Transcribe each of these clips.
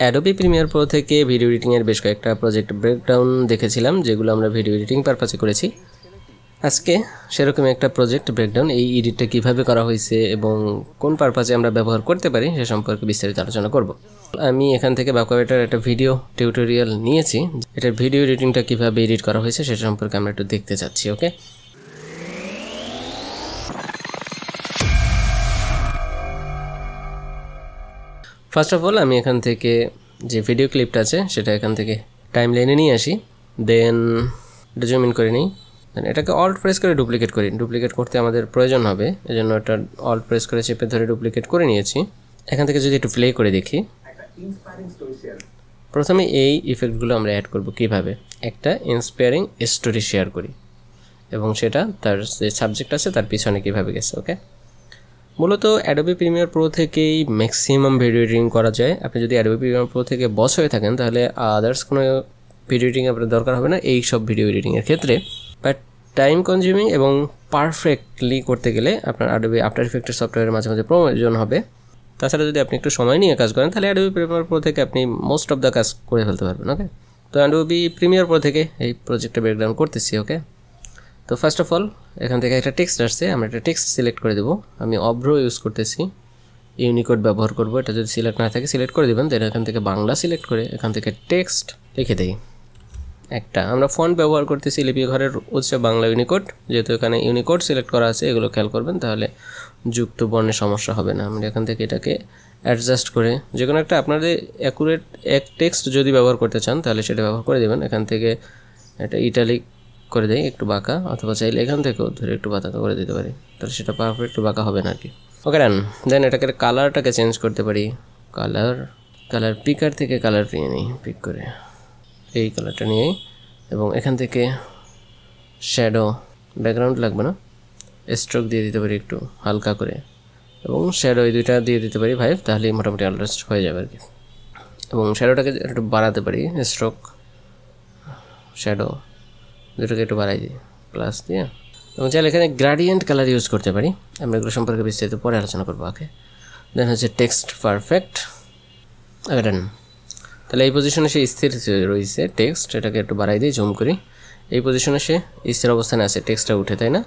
Adobe Premiere Pro থেকে video এডিটিংয়ের বেশ কয়েকটা প্রজেক্ট ব্রেকডাউন দেখেছিলাম, যেগুলো আমরা ভিডিও এডিটিং পারপাসে করেছি। আজকে সেরকমই একটা প্রজেক্ট ব্রেকডাউন, এই এডিটটা কীভাবে করা হয়েছে এবং কোন পারপাসে আমরা ব্যবহার করতে পারি সে সম্পর্কে বিস্তারিত আলোচনা করব। আমি এখান থেকে বাকোয়েটার একটা ভিডিও টিউটোরিয়াল নিয়েছি, এটার ভিডিও এডিটিংটা কীভাবে এডিট করা হয়েছে সেটা সম্পর্কে আমরা একটু দেখতে চাচ্ছি। ওকে, ফার্স্ট অফ অল আমি এখান থেকে যে ভিডিও ক্লিপটা আছে সেটা এখান থেকে টাইম লাইনে নিয়ে আসি, দেন এটা জুম ইন করে নিই, দেন এটাকে অল্ট প্রেস করে ডুপ্লিকেট করি। ডুপ্লিকেট করতে আমাদের প্রয়োজন হবে, এজন্য এটা অল্ট প্রেস করে চেপে ধরে ডুপ্লিকেট করে নিয়েছি। এখান থেকে যদি একটু প্লে করে দেখি, প্রথমে এই ইফেক্টগুলো আমরা অ্যাড করব কিভাবে। একটা ইন্সপায়ারিং স্টোরি শেয়ার করি এবং সেটা তার যে সাবজেক্ট আছে তার পিছনে কীভাবে গেছে। ওকে, মূলত অ্যাডোবি প্রিমিয়ার প্রো থেকেই ম্যাক্সিমাম ভিডিও এডিটিং করা যায়। আপনি যদি অ্যাডোবি প্রিমিয়ার প্রো থেকে বস হয়ে থাকেন তাহলে আদার্স কোনো ভিডিও এডিটিং আপনার দরকার হবে না এই সব ভিডিও এডিটিংয়ের ক্ষেত্রে। বাট টাইম কনজিউমিং এবং পারফেক্টলি করতে গেলে আপনার অ্যাডোবি আফটার ইফেক্টের সফটওয়্যারের মাঝে মাঝে প্রয়োজন হবে। তাছাড়া যদি আপনি একটু সময় নিয়ে কাজ করেন তাহলে অ্যাডোবি প্রিমিয়ার প্রো থেকে আপনি মোস্ট অফ দ্য কাজ করে ফেলতে পারবেন। ওকে, তো অ্যাডোবি প্রিমিয়ার প্রো থেকে এই প্রজেক্টটা ব্রেকডাউন করতেছি। ওকে, তো ফার্স্ট অফ অল এখান থেকে একটা টেক্সট আসছে, আমরা একটা টেক্সট সিলেক্ট করে দেবো। আমি অভ্র ইউজ করতেছি, ইউনিকোড ব্যবহার করব। এটা যদি সিলেক্ট না থাকে সিলেক্ট করে দেবেন, দেন এখান থেকে বাংলা সিলেক্ট করে এখান থেকে টেক্সট লিখে দেই একটা। আমরা ফন্ট ব্যবহার করতেছি লিপি ঘরের হচ্ছে বাংলা ইউনিকোড, যেহেতু এখানে ইউনিকোড সিলেক্ট করা আছে, এগুলো খেয়াল করবেন তাহলে যুক্ত বর্ণের সমস্যা হবে না। আমরা এখান থেকে এটাকে অ্যাডজাস্ট করে যে কোনো একটা আপনাদের অ্যাকুরেট এক টেক্সট যদি ব্যবহার করতে চান তাহলে সেটা ব্যবহার করে দেবেন। এখান থেকে এটা ইটালিক করে দেয় একটু বাঁকা, অথবা চাইলে এখান থেকেও ধরে একটু বাঁকা করে দিতে পারি, তাহলে সেটা পারফেক্ট একটু বাঁকা হবে না আর কি। ওকে ডান, দেন এটাকে কালারটাকে চেঞ্জ করতে পারি। কালার পিকার থেকে কালার নিয়ে নিই, পিক করে এই কালারটা নিয়েই, এবং এখান থেকে শ্যাডো, ব্যাকগ্রাউন্ড লাগবে না, স্ট্রোক দিয়ে দিতে পারি একটু হালকা করে, এবং শ্যাডো এই দুইটা দিয়ে দিতে পারি 5, তাহলেই মোটামুটি অ্যাডজাস্ট হয়ে যাবে আর কি। এবং শ্যাডোটাকে একটু বাড়াতে পারি, স্ট্রোক শ্যাডো দুটোকে একটু বাড়াই দিই প্লাস দিয়ে, এবং চাইলে এখানে গ্রাডিয়েন্ট কালার ইউজ করতে পারি। আমরা এগুলো সম্পর্কে বিস্তারিত পরে আলোচনা করবো। ওকে, দেন হচ্ছে টেক্সট পারফেক্ট। ওকে ডান, তাহলে এই পজিশনে সে স্থির রয়েছে টেক্সট, এটাকে একটু বাড়াই দিই, জুম করি। এই পজিশনে সে স্থির অবস্থানে আছে, টেক্সটটা উঠে, তাই না?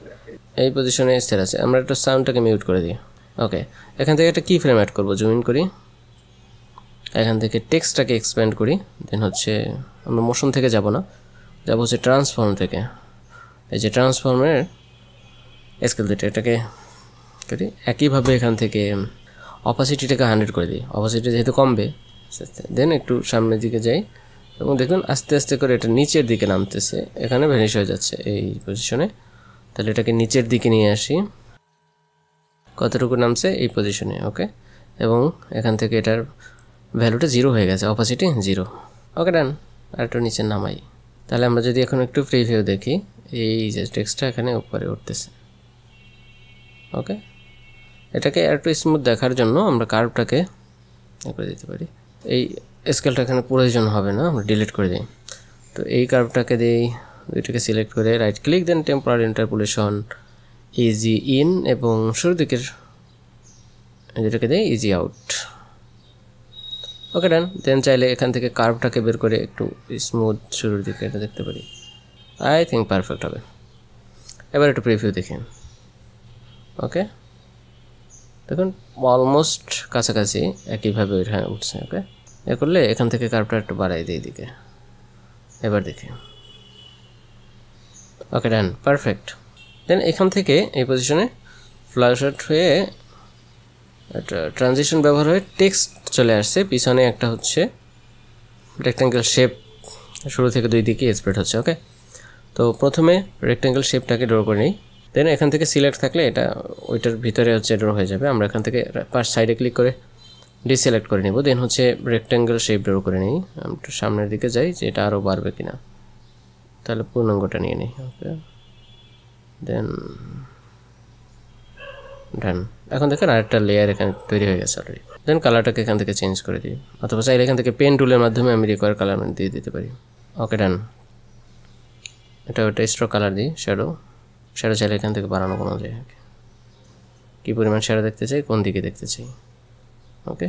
এই পজিশনে স্থির আছে। আমরা একটু সাউন্ডটাকে মিউট করে দিই। ওকে, এখান থেকে একটা কি ফ্রেম অ্যাড করবো, জুম ইন করি, এখান থেকে টেক্সটটাকে এক্সপ্যান্ড করি। দেন হচ্ছে আমরা মোশন থেকে যাব না, যাব হচ্ছে ট্রান্সফর্ম থেকে। এই যে ট্রান্সফর্মের স্কেল যেটা, এটাকে করি একইভাবে এখান থেকে অপাসিটিটাকে 100 করে দিই। অপাসিটি যেহেতু কমবে, দেন একটু সামনের দিকে যাই এবং দেখুন আস্তে আস্তে করে এটা নিচের দিকে নামতেছে, এখানে ভ্যানিশ হয়ে যাচ্ছে এই পজিশনে। তাহলে এটাকে নিচের দিকে নিয়ে আসি, কতটুকু নামছে এই পজিশনে। ওকে, এবং এখান থেকে এটার ভ্যালুটা 0 হয়ে গেছে, অপাসিটি 0। ওকে ডান, আর একটু নিচে নামাই। তাহলে আমরা যদি এখন একটু প্রিভিউ দেখি, এই যে টেক্সটটা এখানে উপরে উঠতেছে। ওকে, এটাকে একটু স্মুথ দেখার জন্য আমরা কার্ভটাকে করে দিতে পারি। এই স্কেলটা এখানে প্রয়োজন হবে না, আমরা ডিলিট করে দিই। তো এই কার্ভটাকে দিই, দুইটাকে সিলেক্ট করে right click, then temporary interpolation, ease in, এবং শুরুর দিকের যেটাকে দিই ইজি আউট। ওকে ডান, দেন চাইলে এখান থেকে কার্ভটাকে বের করে একটু স্মুথ শুরুর দিকে এটা দেখতে পারি। আই থিঙ্ক পারফেক্ট হবে। এবার একটু প্রিভিউ দেখেন। ওকে, দেখুন অলমোস্ট কাছাকাছি একইভাবে এখানে উঠছে। ওকে, এ করলে এখান থেকে কার্ভটা একটু বাড়াই দিই দিকে। এবার দেখি, ওকে ডান, পারফেক্ট। দেন এখান থেকে এই পজিশনে ফ্লাশার্ট হয়ে একটা ট্রানজিশন ব্যবহার হয়ে টেক্সট চলে আসছে, পিছনে একটা হচ্ছে রেক্ট্যাঙ্গেল শেপ, শুরু থেকে দুই দিকে স্প্রেড হচ্ছে। ওকে, তো প্রথমে রেক্ট্যাঙ্গেল শেপটাকে ড্র করে নিই, দেন এখান থেকে সিলেক্ট থাকলে এটা ওইটার ভিতরে হচ্ছে ড্র হয়ে যাবে। আমরা এখান থেকে পাশ সাইডে ক্লিক করে ডিসিলেক্ট করে নেব, দেন হচ্ছে রেক্ট্যাঙ্গেল শেপ ড্র করে নিই। আমি একটু সামনের দিকে যাই যে এটা আরও বাড়বে কিনা, তাহলে পূর্ণাঙ্গটা নিয়ে নিই। ওকে, দেন ডান। এখন দেখেন আরেকটা লেয়ার এখানে তৈরি হয়ে গেছে অলরেডি। দেন কালারটাকে এখান থেকে চেঞ্জ করে দিই, অথবা চাইলে এখান থেকে পেন টুলের মাধ্যমে আমি রিকোয়ার কালার দিয়ে দিতে পারি। ওকে ডান, এটা ওটা স্ট্রোক কালার দিই, শ্যাডো চাইলে এখান থেকে বাড়ানো কোনো যায়, কী পরিমাণ শ্যাডো দেখতে চাই, কোন দিকে দেখতে চাই। ওকে,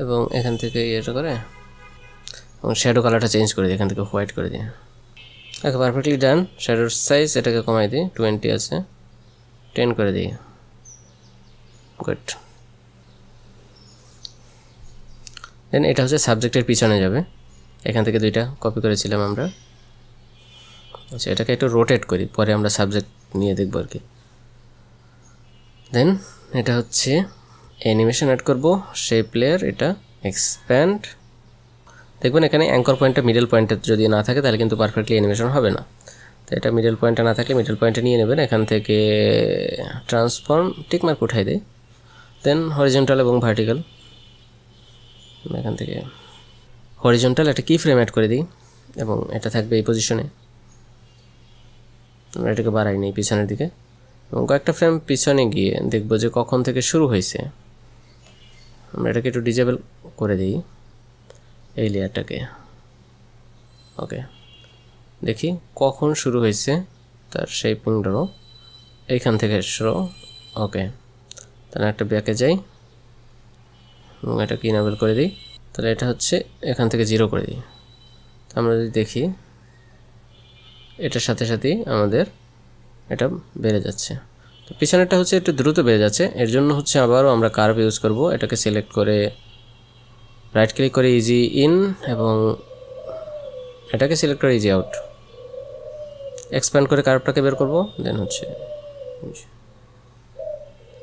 এবং এখান থেকে এটা করে এবং শ্যাডো কালারটা চেঞ্জ করে দিই, এখান থেকে হোয়াইট করে দিই। ওকে, পারফেক্টলি ডান। শ্যাডোর সাইজ এটাকে কমাই দিই, 20 আছে, 10 করে দিই। গুড। দেন এটা হচ্ছে সাবজেক্টের পিছনে যাবে, এখান থেকে দুইটা কপি করেছিলাম আমরা। আচ্ছা, এটাকে একটু রোটেট করি, পরে আমরা সাবজেক্ট নিয়ে দেখব আর কি। দেন এটা হচ্ছে অ্যানিমেশন অ্যাড করব, শেপ লেয়ার, এটা এক্সপ্যান্ড। দেখবেন এখানে অ্যাঙ্কর পয়েন্টটা মিডল পয়েন্টে যদি না থাকে তাহলে কিন্তু পারফেক্টলি অ্যানিমেশন হবে না। তো এটা মিডল পয়েন্টটা না থাকলে মিডল পয়েন্টে নিয়ে নেবেন, এখান থেকে ট্রান্সফর্ম টিকমার্ক উঠাই দেয়। দেন হরিজন্টাল এবং ভার্টিক্যাল, এখান থেকে হরিজন্টাল একটা কি ফ্রেম অ্যাড করে দিই এবং এটা থাকবে এই পজিশনে। আমরা এটাকে বাড়াই নিই পিছনের দিকে এবং কয়েকটা ফ্রেম পিছনে গিয়ে দেখবো যে কখন থেকে শুরু হয়েছে। আমরা এটাকে একটু ডিজেবল করে দিই এই লেয়ারটাকে। ওকে, দেখি কখন শুরু হয়েছে তার শেপিং ড্র, এইখান থেকে শুরু। ওকে, তাহলে একটা ব্যাকে যাই এবং এটাকে ইনেবল করে দিই। তাহলে এটা হচ্ছে এখান থেকে 0 করে দিই। তো আমরা যদি দেখি এটার সাথে সাথেই আমাদের এটা বেড়ে যাচ্ছে। তো পিছনেরটা হচ্ছে একটু দ্রুত বেড়ে যাচ্ছে, এর জন্য হচ্ছে আবারও আমরা কার্ভ ইউজ করব। এটাকে সিলেক্ট করে রাইট ক্লিক করে ইজি ইন এবং এটাকে সিলেক্ট করে ইজি আউট, এক্সপ্যান্ড করে কার্ভটাকে বের করব। দেন হচ্ছে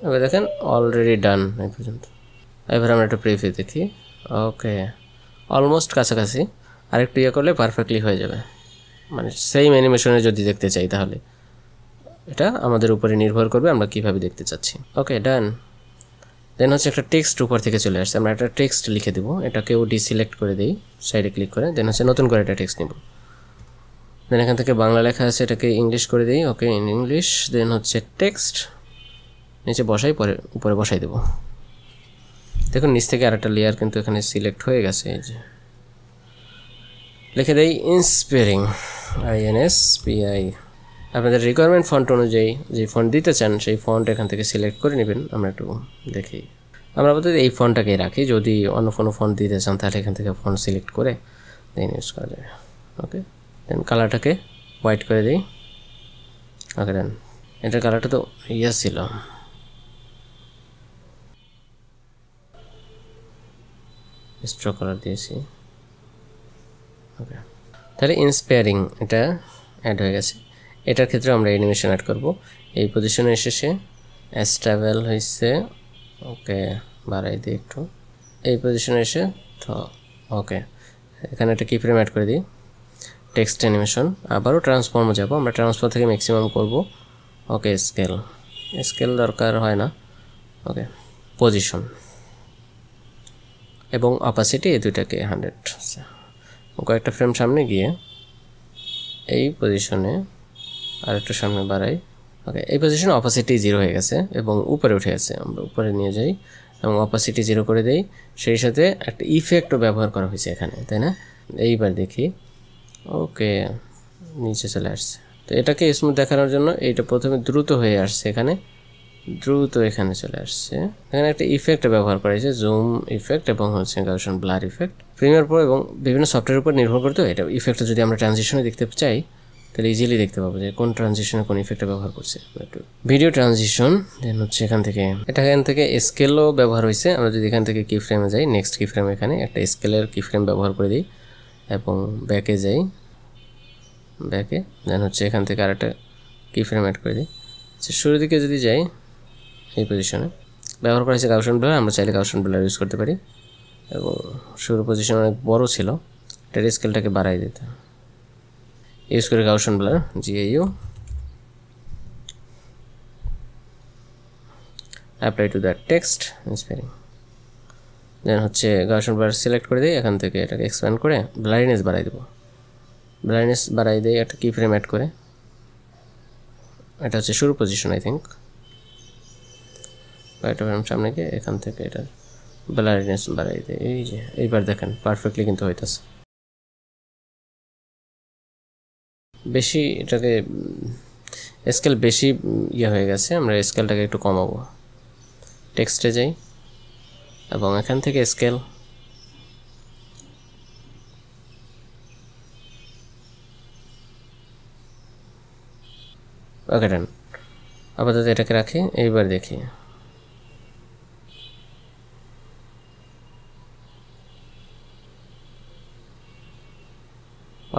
এবার দেখেন অলরেডি ডান এই পর্যন্ত। এবার আমরা একটা প্রিভিউ দেখি। ওকে, অলমোস্ট কাছাকাছি, আরেকটু ইয়ে করলে পারফেক্টলি হয়ে যাবে। মানে সেম অ্যানিমেশনে যদি দেখতে চাই তাহলে এটা আমাদের উপরে নির্ভর করবে আমরা কিভাবে দেখতে চাচ্ছি। ওকে, ডান। দেন হচ্ছে একটা টেক্সট উপর থেকে চলে আসছে, আমরা একটা টেক্সট লিখে দেবো, এটাকেও ডিসিলেক্ট করে দিই সাইডে ক্লিক করে। দেন হচ্ছে নতুন করে একটা টেক্সট নেব। দেন এখান থেকে বাংলা লেখা আছে, এটাকে ইংলিশ করে দিই। ওকে, ইন ইংলিশ। দেন হচ্ছে টেক্সট নিচে বসাই, পরে উপরে বসাই দেবো। দেখুন নিচ থেকে আরেকটা লেয়ার কিন্তু এখানে সিলেক্ট হয়ে গেছে। এই যে লিখে দেই ইন্সপায়ারিং, INSPI। আপনাদের রিকোয়ারমেন্ট ফন্ট অনুযায়ী যে ফন্ট দিতে চান সেই ফন্ট এখান থেকে সিলেক্ট করে নেবেন। আমরা একটু দেখি, আমরা বলতে এই ফন্টটাকেই রাখি, যদি অন্য কোনো ফন্ট দিতে চান তাহলে এখান থেকে ফন্ট সিলেক্ট করে দেন ইউজ করা যাবে। ওকে, দেন কালারটাকে হোয়াইট করে দিই। ওকে, দেন এটার কালারটা তো ইয়ে ছিল, স্ট্রোক কালার দিয়েছি। ওকে, তাহলে ইন্সপায়ারিং এটা অ্যাড হয়ে গেছে। এটার ক্ষেত্রে আমরা অ্যানিমেশন অ্যাড করব। এই পজিশনে এসেছে, স্টেবল হয়েছে। ওকে, বাড়াই দিই একটু, এই পজিশনে এসে তো। ওকে, এখানে একটা কি ফ্রেম অ্যাড করে দিই, টেক্সট অ্যানিমেশন। আবারও ট্রান্সফর্মে যাব, আমরা ট্রান্সফর্ম থেকে ম্যাক্সিমাম করব। ওকে, স্কেল দরকার হয় না। ওকে, পজিশন এবং অপাসিটি এই দুইটাকে 100। কয়েকটা ফ্রেম সামনে গিয়ে এই পজিশনে আর একটু সামনে বাড়াই। ওকে, এই পজিশনে অপাসিটি 0 হয়ে গেছে এবং উপরে উঠে গেছে। আমরা উপরে নিয়ে যাই এবং অপাসিটি 0 করে দেই, সেই সাথে একটা ইফেক্টও ব্যবহার করা হয়েছে এখানে, তাই না? এইবার দেখি। ওকে, নিচে চলে আসছে। তো এটাকে স্মুথ দেখানোর জন্য এইটা প্রথমে দ্রুত হয়ে আসছে, এখানে দ্রুত এখানে চলে আসছে। এখানে একটা ইফেক্ট ব্যবহার করা হয়েছে, জুম ইফেক্ট এবং হচ্ছে Gaussian blur effect. Premiere Pro এবং বিভিন্ন সফটওয়্যারের উপর নির্ভর করতে এটা ইফেক্টটা যদি আমরা ট্রানজিশনে দেখতে চাই তাহলে ইজিলি দেখতে পাবো যে কোন ট্রানজিশনে কোন ইফেক্টটা ব্যবহার করছে। একটু ভিডিও ট্রানজিশন, দেন হচ্ছে এখান থেকে স্কেলও ব্যবহার হয়েছে। আমরা যদি এখান থেকে কি ফ্রেমে যাই, নেক্সট কি ফ্রেম, এখানে একটা স্কেলের কি ফ্রেম ব্যবহার করে দিই এবং ব্যাকে যাই, দেন হচ্ছে এখান থেকে আরেকটা কি ফ্রেম অ্যাড করে দিই। আচ্ছা, শুরুর দিকে যদি যাই, এই পজিশনে ব্যবহার করা হয়েছে গাউসিয়ান ব্লার। আমরা চাইলে গাউসিয়ান ব্লার ইউজ করতে পারি এবং শুরুর পজিশন অনেক বড় ছিল, এটার স্কেলটাকে বাড়াই দিতে ইউজ করে Gaussian blur, GAU, apply to that text inspiring. Then হচ্ছে গাউসিয়ান ব্লার সিলেক্ট করে দিই, এখান থেকে এটাকে এক্সপ্যান্ড করে ব্লাইন্ডনেস বাড়াই দেবো। ব্লাইন্ডনেস বাড়াই দিই একটা কি ফ্রেম অ্যাড করে, এটা হচ্ছে শুরু পজিশন আই থিঙ্ক। এটা ফ্রেম সামনে গিয়ে এখান থেকে এটার ব্লাইন্ডনেস বাড়াই দিই। এই যে এইবার দেখেন পারফেক্টলি কিন্তু হইতেছে। বেশি এটাকে স্কেল বেশি ইয়ে হয়ে গেছে, আমরা স্কেলটাকে একটু কমাবো। টেক্সটে যাই এবং এখান থেকে স্কেল ওকে ডান। আপাতত এটাকে রাখি, এইবার দেখি।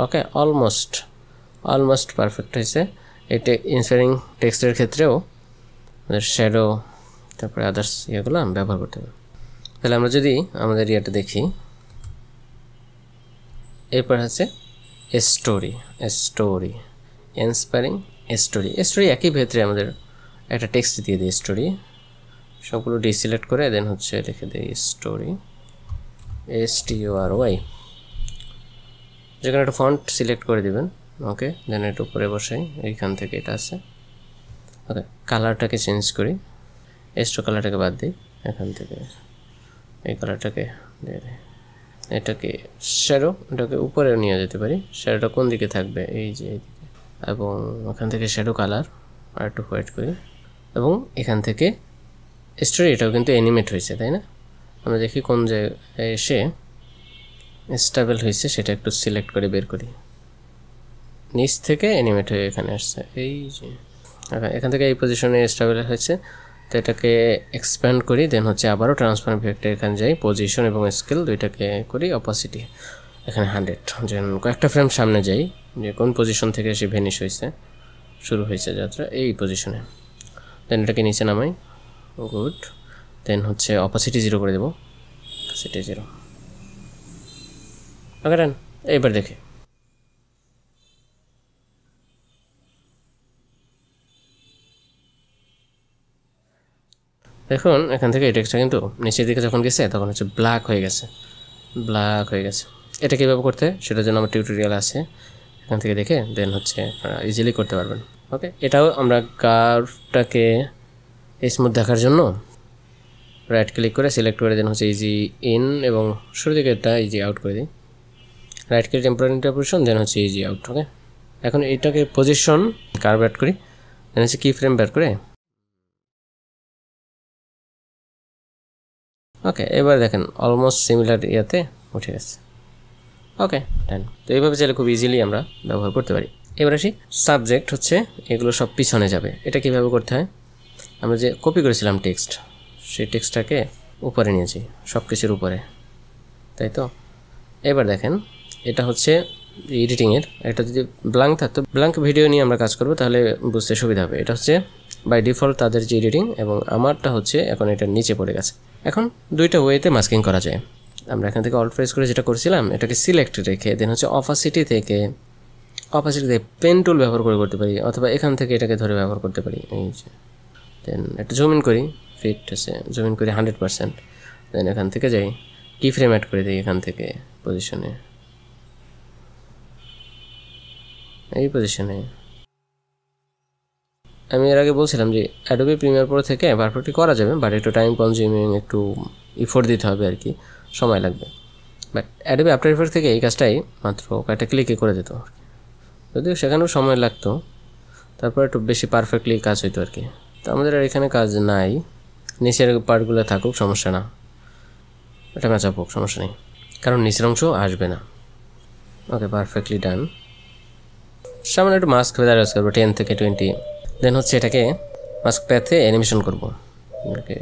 ওকে, অলমোস্ট পারফেক্ট হয়েছে। এটা ইন্সপায়ারিং টেক্সটের ক্ষেত্রেও আমাদের শ্যাডো তারপরে আদার্স ইয়েগুলো আমি ব্যবহার করতে হবে। তাহলে আমরা যদি আমাদের ইয়েটা দেখি, এরপর আছে স্টোরি ইন্সপায়ারিং স্টোরি একই ভেতরে আমাদের একটা টেক্সট দিয়ে দিই স্টোরি, সবগুলো ডিসিলেক্ট করে দেন হচ্ছে লিখে দিই স্টোরি STORY। যেখানে একটা ফন্ট সিলেক্ট করে দিবেন, ওকে, দেন একটু উপরে বসাই, এইখান থেকে এটা আছে। ওকে, কালারটাকে চেঞ্জ করি, এস্টো কালারটাকে বাদ দিই, এখান থেকে এই কালারটাকে দিয়ে দিই। এটাকে শ্যাডো, এটাকে উপরে নিয়ে যেতে পারি। শ্যাডোটা কোন দিকে থাকবে, এই যে এইদিকে, এবং ওখান থেকে শ্যাডো কালার আর একটু হোয়াইট করি, এবং এখান থেকে স্টোরি, এটাও কিন্তু অ্যানিমেট হয়েছে, তাই না? আমরা দেখি কোন জায়গায় এসে স্টেবল হয়েছে, সেটা একটু সিলেক্ট করে বের করি। নিচ থেকে অ্যানিমেট হয়ে এখানে আসছে, এই যে এখান থেকে এই পজিশনে স্টেবল হয়েছে। তো এটাকে এক্সপ্যান্ড করি, দেন হচ্ছে আবারও ট্রান্সফর্ম ইফেক্টে এখানে যাই, পজিশন এবং স্কেল দুইটাকে করি অপাসিটি এখানে 100। যেন কয়েকটা ফ্রেম সামনে যাই, যে কোন পজিশন থেকে সে ভেনিশ হয়েছে, শুরু হয়েছে যাত্রা, এই পজিশনে। দেন এটাকে নিচে নামাই, গুড। দেন হচ্ছে অপাসিটি 0 করে দেবো, অপাসিটি 0। ওকে ডান। এইবার দেখি, দেখুন এখান থেকে এই টেক্সটটা কিন্তু নিচের দিকে যখন গেছে তখন হচ্ছে ব্ল্যাক হয়ে গেছে। এটা কীভাবে করতে হয় সেটার জন্য আমার টিউটোরিয়াল আছে, এখান থেকে দেখে দেন হচ্ছে ইজিলি করতে পারবেন। ওকে, এটাও আমরা কার্ভটাকে স্মুথ দেখার জন্য রাইট ক্লিক করে সিলেক্ট করে দেন হচ্ছে ইজি ইন, এবং শুরু থেকে এটা ইজি আউট করে দিই। রাইট ক্লিক টেম্পোরারি ইন্টারপোজিশন, দেন হচ্ছে ইজি আউট। ওকে, এখন এটাকে পজিশন কার্ভ অ্যাড করি, দেন হচ্ছে কি ফ্রেম ব্যাড করে। ওকে, এবার দেখেন অলমোস্ট সিমিলার ইয়াতে উঠে গেছে। ওকে ডান। তো এইভাবে চাইলে খুব ইজিলি আমরা ব্যবহার করতে পারি। এবার আসি, সাবজেক্ট হচ্ছে এগুলো সব পিছনে যাবে। এটা কীভাবে করতে হয়, আমরা যে কপি করেছিলাম টেক্সট, সেই টেক্সটটাকে উপরে নিয়েছি, সব কিছুর উপরে, তাই তো? এবার দেখেন এটা হচ্ছে এডিটিংয়ের, এটা যদি ব্ল্যাঙ্ক থাকতো, ব্ল্যাঙ্ক ভিডিও নিয়ে আমরা কাজ করবো তাহলে বুঝতে সুবিধা হবে। এটা হচ্ছে বাই ডিফল্ট তাদের যে এডিটিং, এবং আমারটা হচ্ছে এখন এটা নিচে পড়ে গেছে। এখন দুইটা ওয়েতে মাস্কিং করা যায়। আমরা এখান থেকে অল্ট প্রেস করে যেটা করছিলাম, এটাকে সিলেক্ট রেখে দেন হচ্ছে অপাসিটি থেকে পেন টুল ব্যবহার করে করতে পারি, অথবা এখান থেকে এটাকে ধরে ব্যবহার করতে পারি। এই যে দেন একটা জুম ইন করি, ফিট আছে, জুম ইন করি 100%। দেন এখান থেকে যাই, কি ফ্রেম অ্যাড করে দিই এখান থেকে পজিশনে, এই পজিশনে। আমি এর আগে বলছিলাম যে অ্যাডোবি প্রিমিয়ার প্রো থেকে পারফেক্টলি করা যাবে, বাট একটু টাইম কনজিউমিং, একটু ইফোর্ট দিতে হবে আর কি, সময় লাগবে। বাট অ্যাডোবি আফটার ইফেক্ট থেকে এই কাজটাই মাত্র কয়েকটা ক্লিকে করে দিত, যদিও সেখানেও সময় লাগতো, তারপর একটু বেশি পারফেক্টলি কাজ হইতো আর কি। তো আমাদের আর এখানে কাজ নাই, নিচের পার্টগুলো থাকুক, সমস্যা না, এটা ম্যাচ হোক, সমস্যা নেই, কারণ নিচের অংশ আসবে না। ওকে, পারফেক্টলি ডান। সামনে একটু মাস্ক ফেদার ইউজ করবো 10 থেকে 20। দেন হচ্ছে এটাকে মাস্ক প্যাথে অ্যানিমেশন করবো, এটাকে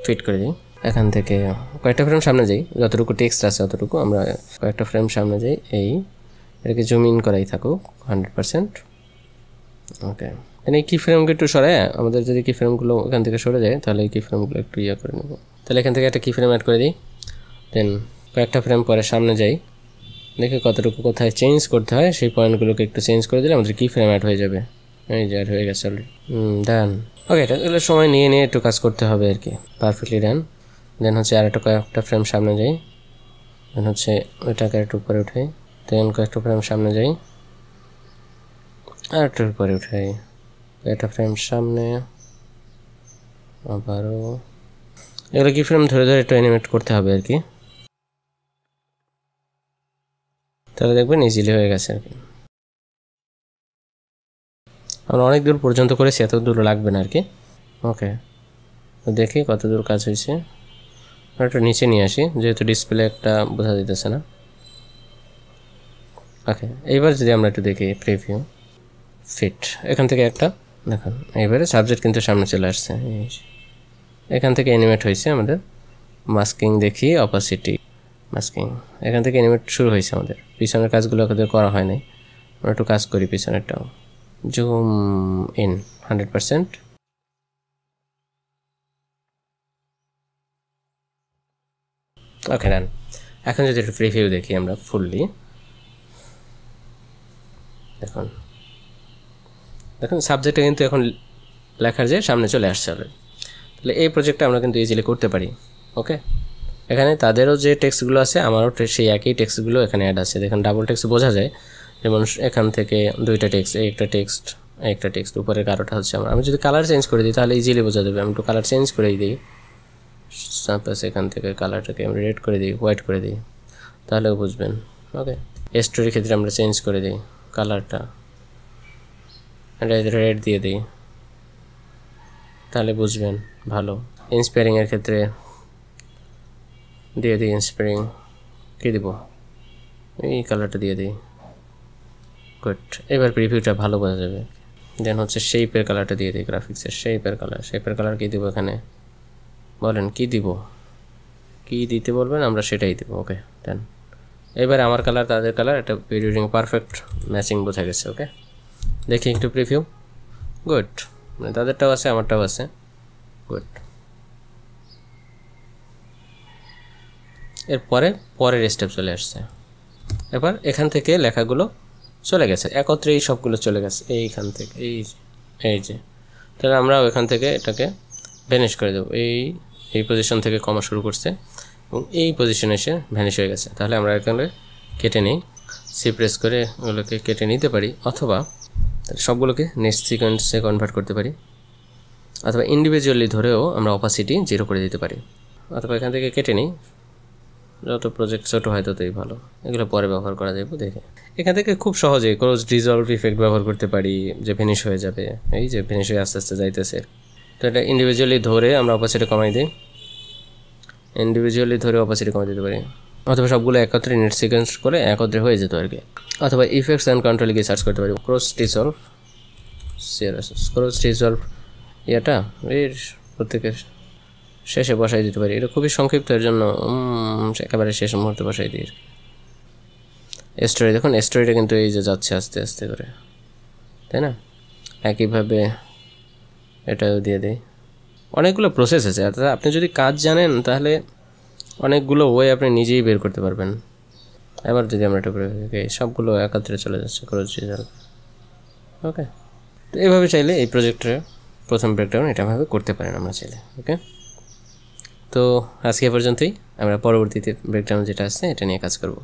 ফিট করে দিই। এখান থেকে কয়েকটা ফ্রেম সামনে যাই, যতটুকু টেক্সট আছে অতটুকু আমরা কয়েকটা ফ্রেম সামনে যাই, এটাকে জুম ইন করাই থাকুক 100%। ওকে, এই কি ফ্রেমকে একটু সরায়, আমাদের যদি কি ফ্রেমগুলো এখান থেকে সরে যায় তাহলে এই কি ফ্রেমগুলো একটু ইয়ে করে নেব। তাহলে এখান থেকে একটা কি ফ্রেম অ্যাড করে দিই, দেন কয়েকটা ফ্রেম পরে সামনে যাই, দেখে কতটুকু কোথায় চেঞ্জ করতে হয় সেই পয়েন্টগুলোকে একটু চেঞ্জ করে দিলে আমাদের কি ফ্রেম অ্যাড হয়ে যাবে। এই যে অ্যাড হয়ে গেছে অলরেডি, ডান। ওকে, এটা সময় নিয়ে একটু কাজ করতে হবে আর কি। পারফেক্টলি ডান। দেন হচ্ছে আর কয়েকটা ফ্রেম সামনে যাই, দেন হচ্ছে ওইটাকে একটু উপরে উঠাই, দেন কয়েকটা ফ্রেম সামনে যাই, আর একটু উপরে উঠাই, একটা ফ্রেম সামনে, আবারও। এগুলো কি ফ্রেম ধরে ধরে একটু অ্যানিমেট করতে হবে আর কি, তাহলে দেখবেন ইজিলি হয়ে গেছে আর কি। আমরা অনেক দূর পর্যন্ত করেছি, এত দূর লাগবে না আর কি। ওকে, তো দেখি কত দূর কাজ হয়েছে। একটু নিচে নিয়ে আসি, যেহেতু ডিসপ্লে একটা বোঝা দিতেছে না। ওকে, এইবার যদি আমরা একটু দেখি প্রিভিউ, ফিট, এখান থেকে একটা দেখুন এবারে সাবজেক্ট কিন্তু সামনে চলে আসছে, এখান থেকে অ্যানিমেট হয়েছে আমাদের। মাস্কিং দেখি, অপাসিটি, মাস্কিং, এখান থেকে অ্যানিমেট শুরু হয়েছে আমাদের। পিছনের কাজগুলো আমাদের করা হয় নাই, আমরা একটু কাজ করি পিছনেরটাও। জুম ইন 100%, ওকে ডান। এখন যদি একটু প্রিভিউ দেখি আমরা ফুললি, দেখুন দেখুন সাবজেক্টটা কিন্তু এখন লেখার যে সামনে চলে আসছে অলরেডি। তাহলে এই প্রজেক্টটা আমরা কিন্তু ইজিলি করতে পারি। ওকে, এখানে তাদেরও যে টেক্সটগুলো আছে আমারও সেই একই টেক্সটগুলো এখানে অ্যাড আছে। দেখুন ডাবল টেক্সট বোঝা যায়, যেমন এখান থেকে দুইটা টেক্সট, একটা টেক্সট উপরের কারোটা হচ্ছে আমার। আমি যদি কালার চেঞ্জ করে দিই তাহলে ইজিলি বোঝা যাবে। আমি একটু কালার চেঞ্জ করে দিই, সাপোজ এখান থেকে কালারটাকে আমি রেড করে দিই, হোয়াইট করে দিই, তাহলেও বুঝবেন। ওকে, স্টোরির ক্ষেত্রে আমরা চেঞ্জ করে দিই কালারটা, রেড দিয়ে দিই, তাহলে বুঝবেন ভালো। ইন্সপায়ারিংয়ের ক্ষেত্রে দিয়ে দিই ইন্সপায়ারিং, কী দিব, এই কালারটা দিয়ে দিই, গুড। এবার প্রিভিউটা ভালো বোঝা যাবে। দেন হচ্ছে শেপের কালারটা দিয়ে দিই, গ্রাফিক্সের শেপের কালার কী দিব এখানে বলেন, কী দিব, কী দিতে বলবেন আমরা সেটাই দিব। ওকে দেন এবার আমার কালার তাদের কালার, একটা ভিডিও পারফেক্ট ম্যাচিং বোঝা গেছে। ওকে, দেখি একটু প্রিভিউ, গুড, মানে তাদেরটাও আছে আমারটাও আছে, গুড। এরপরে পরের স্টেপ চলে আসছে। এবার এখান থেকে লেখাগুলো চলে গেছে একত্রেই, সবগুলো চলে গেছে এইখান থেকে, এই যে। তাহলে আমরা ওইখান থেকে এটাকে ভ্যানিশ করে দেবো। এই পজিশন থেকে কমা শুরু করছে এবং এই পজিশনে এসে ভ্যানিশ হয়ে গেছে। তাহলে আমরা এখানে কেটে নিই, সি প্রেস করে ওগুলোকে কেটে নিতে পারি, অথবা সবগুলোকে নেক্সট সিকোয়েন্সে কনভার্ট করতে পারি, অথবা ইন্ডিভিজুয়ালি ধরেও আমরা অপাসিটি 0 করে দিতে পারি, অথবা এখান থেকে কেটে নিই। যত প্রজেক্ট ছোটো হয় ততই ভালো, এগুলো পরে ব্যবহার করা যাবে। দেখে এখান থেকে খুব সহজেই ক্রস ডিজলভ ইফেক্ট ব্যবহার করতে পারি, যে ভ্যানিশ হয়ে যাবে, এই যে ভ্যানিশ হয়ে আস্তে আস্তে যাইতেছে। তো এটা ইন্ডিভিজুয়ালি ধরে আমরা অপাসিটি কমাই দিই, ইন্ডিভিজুয়ালি ধরে অপাসিটি কমাই দিতে পারি, অথবা সবগুলো একত্রে নেট সিকোয়েন্স করে একত্রে হয়ে যেত আর কি। অথবা ইফেক্টস অ্যান্ড কন্ট্রোলে গিয়ে সার্চ করতে পারি ক্রস ডিজলভ এটা এর প্রত্যেকের শেষে বসাই দিতে পারি। এটা খুবই সংক্ষিপ্ত, এর জন্য একেবারে শেষ মুহূর্তে বসাই দিই। স্টোরি দেখুন, স্টোরিটা কিন্তু এই যে যাচ্ছে আস্তে আস্তে করে, তাই না? একইভাবে এটাও দিয়ে দিই। অনেকগুলো প্রসেস আছে, অর্থাৎ আপনি যদি কাজ জানেন তাহলে অনেকগুলো ওয়ে আপনি নিজেই বের করতে পারবেন। এবার যদি আমরা এটা করে সবগুলো একত্রে চলে যাচ্ছে ক্রস ডিজলভ। ওকে, তো এইভাবে চাইলে এই প্রজেক্টের প্রথম ব্রেকডাউন এটাভাবে করতে পারেন আমরা চাইলে। ওকে, তো আজকে পর্যন্তই, আমরা পরবর্তীতে ব্রেকডাউন যেটা আছে এটা নিয়ে কাজ করব।